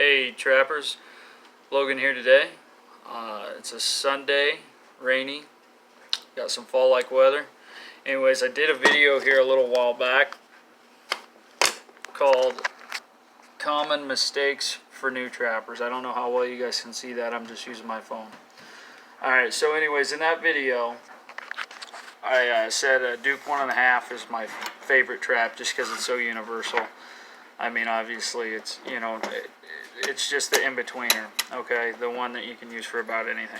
Hey trappers, Logan here today. It's a Sunday, rainy, got some fall-like weather. Anyways, I did a video here a little while back called Common Mistakes for New Trappers. I don't know how well you guys can see that, I'm just using my phone. Alright, so anyways, in that video, I said a Duke 1.5 is my favorite trap just because it's so universal. I mean, obviously, it's, you know, it's just the in-betweener, okay? The one that you can use for about anything.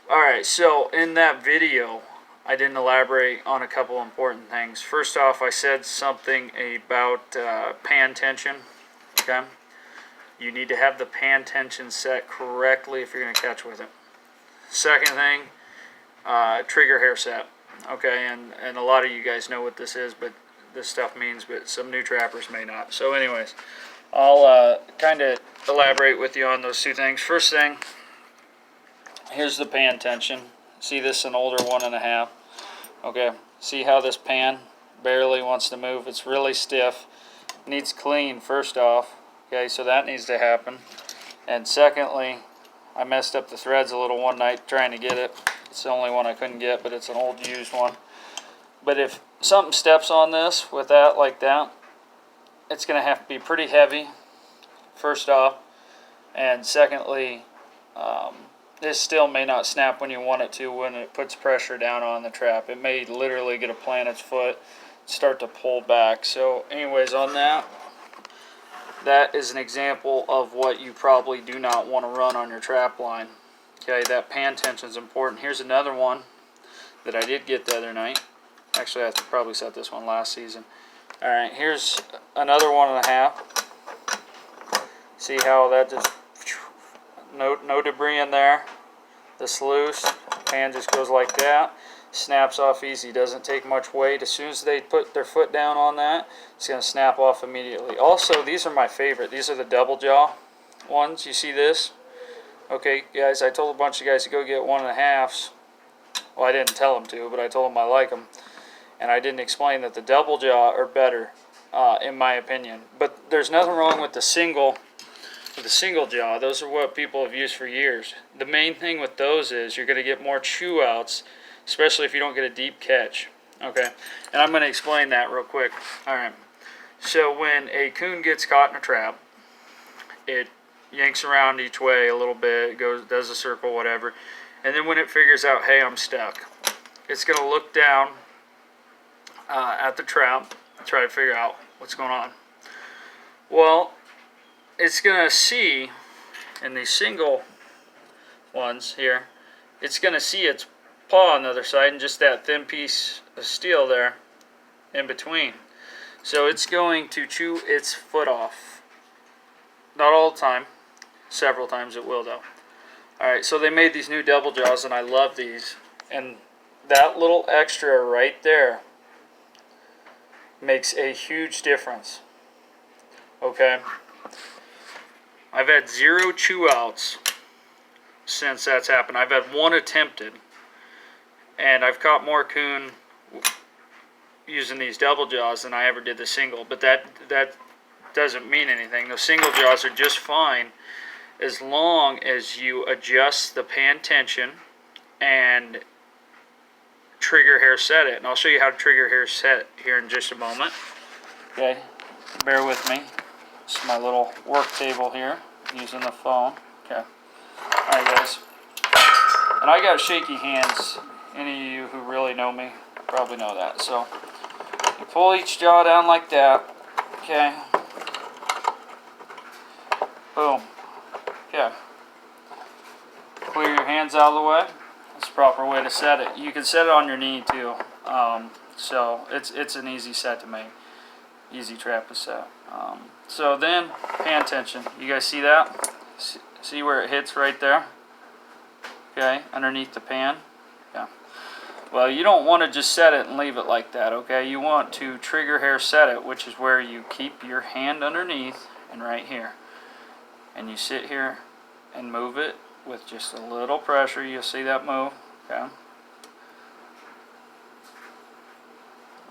Alright, so in that video, I didn't elaborate on a couple important things. First off, I said something about pan tension, okay? You need to have the pan tension set correctly if you're going to catch with it. Second thing, trigger hair set, okay? And a lot of you guys know what this is, but this stuff means, but some new trappers may not. So anyways, I'll kind of elaborate with you on those two things. First thing, here's the pan tension. See, this is an older 1.5. Okay, see how this pan barely wants to move? It's really stiff. Needs clean, first off. Okay, so that needs to happen. And secondly, I messed up the threads a little one night trying to get it. It's the only one I couldn't get, but it's an old used one. But if something steps on this with that like that, it's going to have to be pretty heavy, first off. And secondly, this still may not snap when you want it to when it puts pressure down on the trap. It may literally get a planet's foot, start to pull back. So anyways, on that, that is an example of what you probably do not want to run on your trap line. Okay, that pan tension is important. Here's another one that I did get the other night. Actually, I have to probably set this one last season. Alright, here's another 1.5. See how that just, no debris in there. This loose, pan just goes like that. Snaps off easy, doesn't take much weight. As soon as they put their foot down on that, it's going to snap off immediately. Also, these are my favorite. These are the double jaw ones. You see this? Okay, guys, I told a bunch of guys to go get 1.5s. Well, I didn't tell them to, but I told them I like them. And I didn't explain that the double jaw are better, in my opinion. But there's nothing wrong with the single jaw. Those are what people have used for years. The main thing with those is you're going to get more chew outs, especially if you don't get a deep catch. Okay, and I'm going to explain that real quick. Alright, so when a coon gets caught in a trap, it yanks around each way a little bit, does a circle, whatever, and then when it figures out, hey, I'm stuck, it's going to look down at the trap and try to figure out what's going on. Well, it's going to see in these single ones here, it's going to see its paw on the other side and just that thin piece of steel there in between. So it's going to chew its foot off. Not all the time. Several times it will though. Alright, so they made these new double jaws and I love these. And that little extra right there makes a huge difference. Okay? I've had 0 chew outs since that's happened. I've had 1 attempted. And I've caught more coon using these double jaws than I ever did the single. But that doesn't mean anything. The single jaws are just fine as long as you adjust the pan tension and trigger hair set it. And I'll show you how to trigger hair set here in just a moment. Okay, bear with me. This is my little work table here, using the phone. Okay. Alright guys. And I got shaky hands. Any of you who really know me probably know that. So, you pull each jaw down like that. Okay. Boom. Okay. Clear your hands out of the way. That's the proper way to set it. You can set it on your knee too. So it's an easy set to make. Easy trap to set. So then, pan tension. You guys see that? See where it hits right there? Okay, underneath the pan. Yeah. Well, you don't want to just set it and leave it like that, okay? You want to trigger hair set it, which is where you keep your hand underneath and right here. And you sit here and move it with just a little pressure. You'll see that move, okay?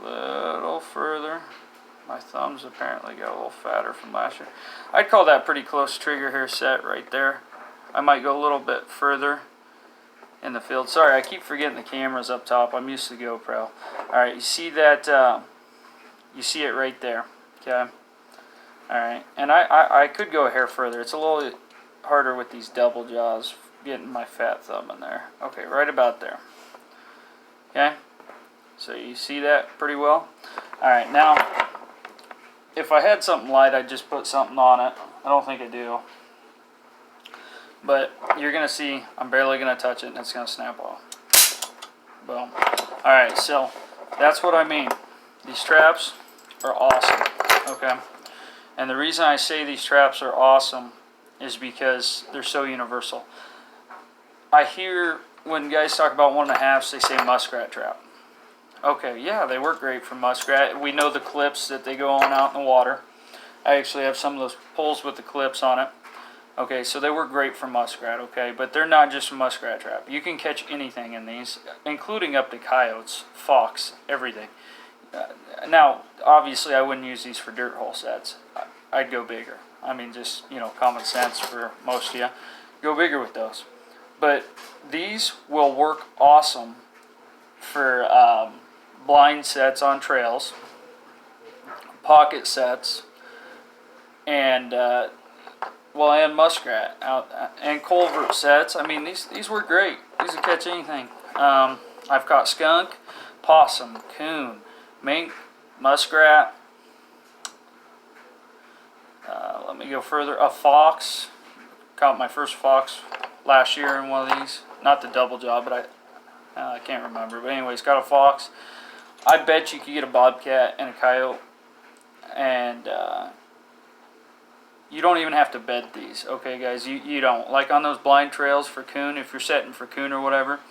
A little further. My My thumbs apparently got a little fatter from last year. I'd call that pretty close trigger hair set right there. I might go a little bit further in the field. Sorry, I keep forgetting the camera's up top. I'm used to GoPro. Alright, you see that, you see it right there, okay? Alright, and I could go a hair further. It's a little harder with these double jaws, getting my fat thumb in there. Okay, right about there. Okay, so you see that pretty well? Alright, now, if I had something light, I'd just put something on it. I don't think I do. But you're going to see, I'm barely going to touch it, and it's going to snap off. Boom. Alright, so that's what I mean. These traps are awesome. Okay? And the reason I say these traps are awesome is because they're so universal. I hear when guys talk about 1.5s, they say muskrat trap. Okay, yeah, they work great for muskrat. We know the clips that they go on out in the water. I actually have some of those poles with the clips on it. Okay, so they work great for muskrat, okay? But they're not just a muskrat trap. You can catch anything in these, including up to coyotes, fox, everything. Now, obviously, I wouldn't use these for dirt hole sets. I'd go bigger. I mean, just, you know, common sense for most of you. Go bigger with those. But these will work awesome for blind sets on trails, pocket sets, and and muskrat out and culvert sets. I mean, these work great. These will catch anything. I've caught skunk, possum, coon, mink, muskrat. Let me go further. A fox. Caught my first fox last year in one of these. Not the double jaw, but I can't remember. But anyways, got a fox. I bet you could get a bobcat and a coyote, and you don't even have to bed these, okay, guys? You don't. Like on those blind trails for coon, if you're setting for coon or whatever,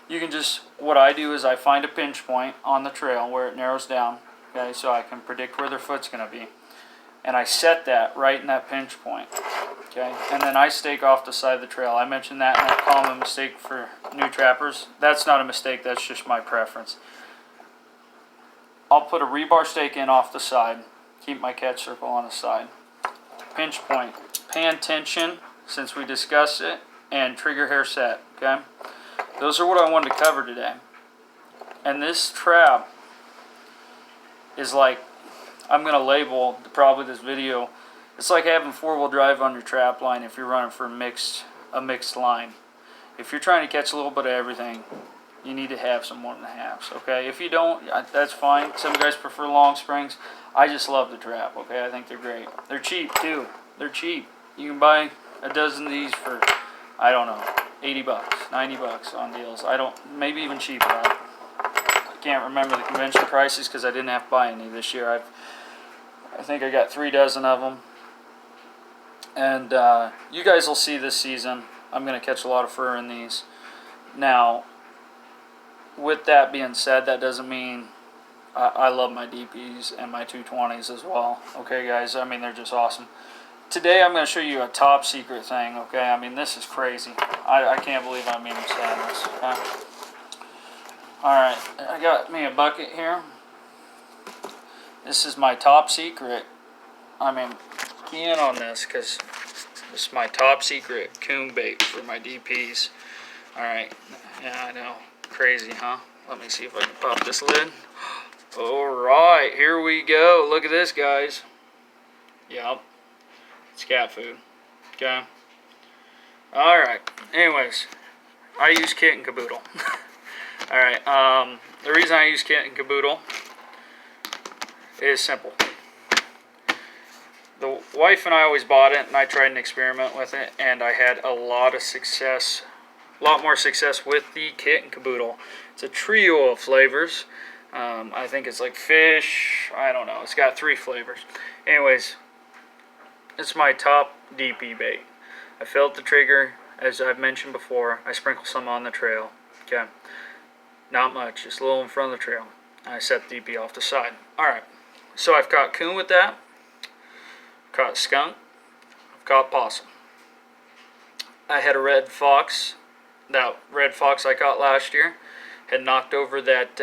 you can just, what I do is I find a pinch point on the trail where it narrows down, okay, so I can predict where their foot's going to be. And I set that right in that pinch point, okay? And then I stake off the side of the trail. I mentioned that in that common mistake for new trappers. That's not a mistake, that's just my preference. I'll put a rebar stake in off the side, keep my catch circle on the side. Pinch point, pan tension, since we discussed it, and trigger hair set, okay? Those are what I wanted to cover today. And this trap is like, I'm going to label probably this video, it's like having four-wheel drive on your trap line if you're running for a mixed line. If you're trying to catch a little bit of everything, you need to have some 1.5s, okay? If you don't, that's fine. Some guys prefer long springs. I just love the trap, okay? I think they're great. They're cheap, too. They're cheap. You can buy a dozen of these for, I don't know, 80 bucks, 90 bucks on deals. Maybe even cheaper. I can't remember the convention prices because I didn't have to buy any this year. I think I got 3 dozen of them. And you guys will see this season, I'm going to catch a lot of fur in these. Now, with that being said, that doesn't mean I love my DPs and my 220s as well. Okay, guys? I mean, they're just awesome. Today, I'm going to show you a top secret thing, okay? I mean, this is crazy. I can't believe I'm even saying this, okay? Alright, I got me a bucket here. This is my top secret. I mean, key in on this because this is my top secret coon bait for my DPs. Alright, yeah, I know. Crazy, huh? Let me see if I can pop this lid. Alright, here we go. Look at this, guys. Yep. It's cat food. Okay. Alright. Anyways, I use kit and caboodle. Alright, the reason I use kit and caboodle is simple. The wife and I always bought it, and I tried an experiment with it, and I had a lot of success. A lot more success with the kit and caboodle. It's a trio of flavors. I think it's like fish. I don't know. It's got 3 flavors. Anyways, it's my top DP bait. I filled the trigger, as I've mentioned before. I sprinkle some on the trail. Okay, not much, just a little in front of the trail. I set the DP off the side. All right. So I've caught coon with that. Caught skunk. I've caught possum. I had a red fox. That red fox I caught last year had knocked over that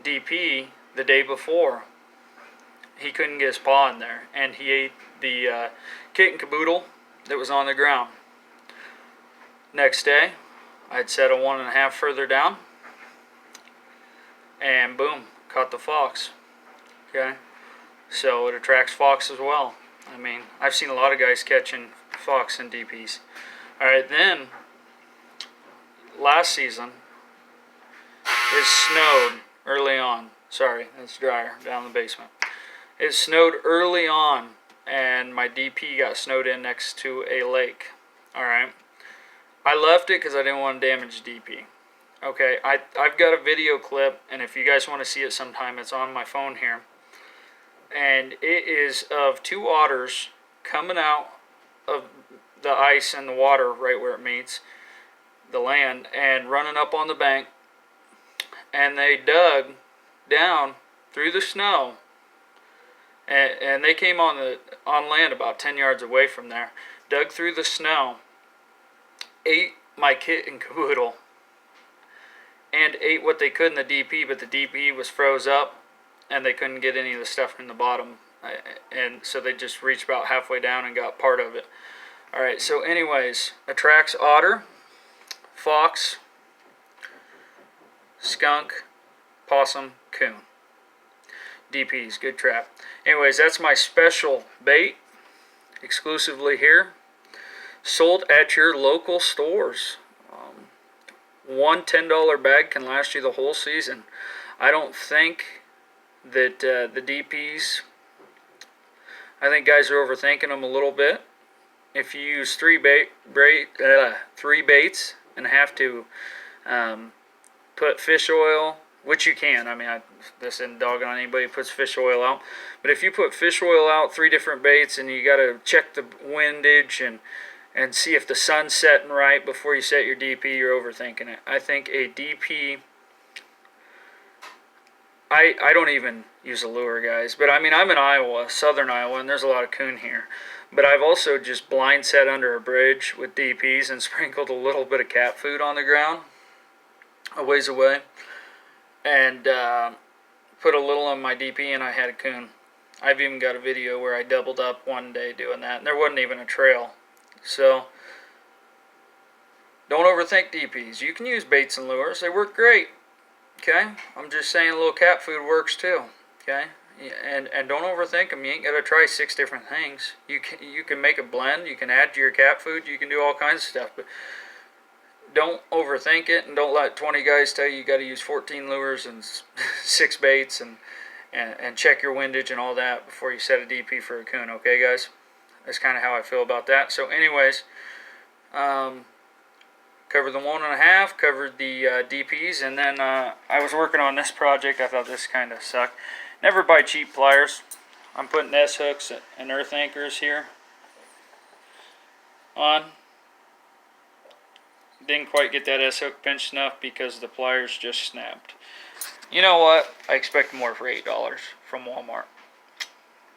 DP the day before. he couldn't get his paw in there, and he ate the kit and caboodle that was on the ground. Next day, I'd set a 1.5 further down, and boom, caught the fox. Okay, so it attracts fox as well. I mean, I've seen a lot of guys catching fox and DPs. All right, then last season it snowed early on. Sorry, it's drier down in the basement. It snowed early on, and my DP got snowed in next to a lake. All right, I left it because I didn't want to damage DP. Okay, I've got a video clip, and if you guys want to see it sometime, it's on my phone here. And it is of two otters coming out of the ice and the water right where it meets the land and running up on the bank. And they dug down through the snow, and they came on land about 10 yards away from there, dug through the snow, ate my kit and caboodle, and ate what they could in the DP, but the DP was froze up and they couldn't get any of the stuff in the bottom, and so they just reached about halfway down and got part of it. Alright, so anyways, attracts otter, fox, skunk, possum, coon. DPs, good trap. Anyways, that's my special bait, exclusively here, sold at your local stores. One $10 bag can last you the whole season. I don't think that the DPs, I think guys are overthinking them a little bit. If you use three baits and have to put fish oil, which you can. I mean, this isn't dogging on anybody who puts fish oil out. But if you put fish oil out, 3 different baits, and you got to check the windage and see if the sun's setting right before you set your DP, you're overthinking it. I think a DP, I don't even use a lure, guys. But I mean, I'm in Iowa, southern Iowa, and there's a lot of coon here. But I've also just blind set under a bridge with DPs and sprinkled a little bit of cat food on the ground a ways away. And put a little on my DP, and I had a coon. I've even got a video where I doubled up one day doing that, and there wasn't even a trail. So, don't overthink DPs. You can use baits and lures. They work great. Okay? I'm just saying a little cat food works too. Okay? And don't overthink them. You ain't got to try 6 different things. You can make a blend. You can add to your cat food. You can do all kinds of stuff. But don't overthink it, and don't let 20 guys tell you got to use 14 lures and 6 baits and check your windage and all that before you set a DP for a coon. Okay, guys? That's kind of how I feel about that. So anyways, covered the 1.5, covered the DPs, and then I was working on this project. I thought this kind of sucked. Never buy cheap pliers. I'm putting S-hooks and earth anchors here on. Didn't quite get that S-hook pinched enough because the pliers just snapped. You know what? I expect more for $8 from Walmart.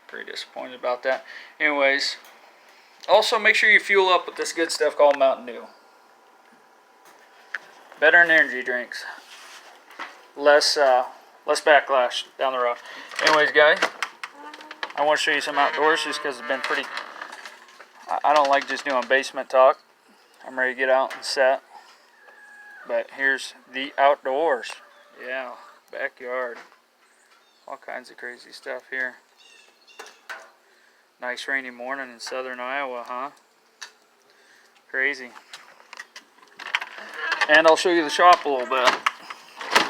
Pretty disappointed about that. Anyways, also make sure you fuel up with this good stuff called Mountain Dew. Better than energy drinks. Less backlash down the road. Anyways, guys, I want to show you some outdoors just because it's been pretty. I don't like just doing basement talk. I'm ready to get out and set. But here's the outdoors. Yeah, backyard. All kinds of crazy stuff here. Nice rainy morning in southern Iowa, huh? Crazy. And I'll show you the shop a little bit.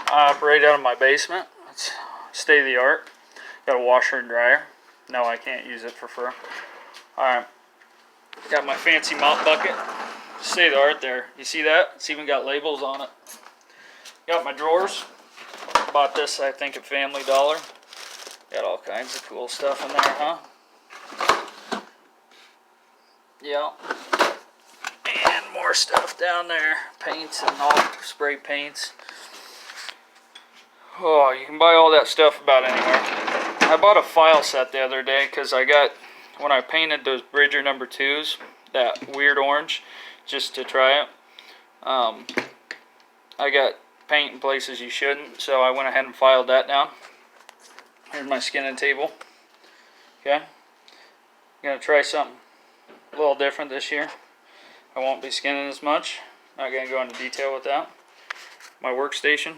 I operate out of my basement. It's state of the art. Got a washer and dryer. No, I can't use it for fur. Alright. Got my fancy mop bucket. State of the art there. You see that? It's even got labels on it. Got my drawers. Bought this, I think, at Family Dollar. Got all kinds of cool stuff in there, huh? Yeah. And more stuff down there. Paints and all spray paints. Oh, you can buy all that stuff about anywhere. I bought a file set the other day because I got, when I painted those Bridger number 2s, that weird orange, just to try it. I got paint in places you shouldn't, so I went ahead and filed that down. Here's my skinning table. Okay? I'm going to try something a little different this year. I won't be skinning as much. Not going to go into detail with that. My workstation.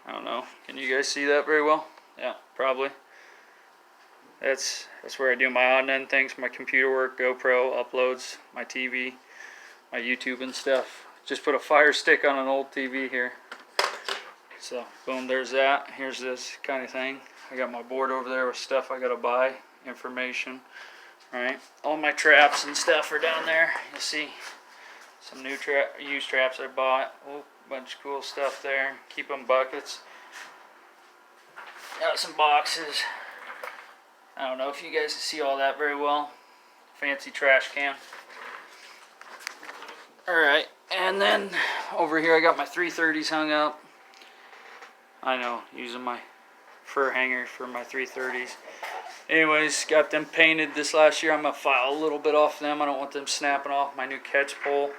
I don't know. Can you guys see that very well? Yeah, probably. That's where I do my odd and end things. My computer work, GoPro, uploads, my TV, my YouTube and stuff. Just put a Fire Stick on an old TV here. So, boom, there's that. Here's this kind of thing. I got my board over there with stuff I gotta buy, information. Alright, all my traps and stuff are down there. You'll see some new used traps I bought. Oh, bunch of cool stuff there. Keep them buckets. Got some boxes. I don't know if you guys can see all that very well. Fancy trash can. Alright, and then over here I got my 330s hung up. I know, using my fur hanger for my 330s. Anyways, got them painted this last year. I'm going to file a little bit off them. I don't want them snapping off. My new catch pole.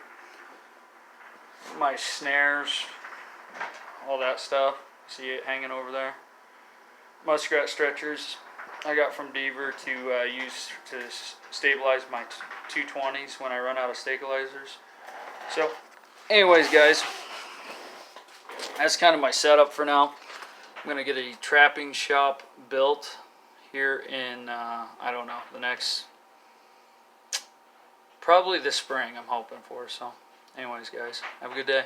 My snares. All that stuff. See it hanging over there. Muskrat stretchers I got from Deaver to use to stabilize my 220s when I run out of stabilizers. So, anyways, guys, that's kind of my setup for now. I'm going to get a trapping shop built here in, I don't know, the next, probably this spring I'm hoping for. So, anyways, guys, have a good day.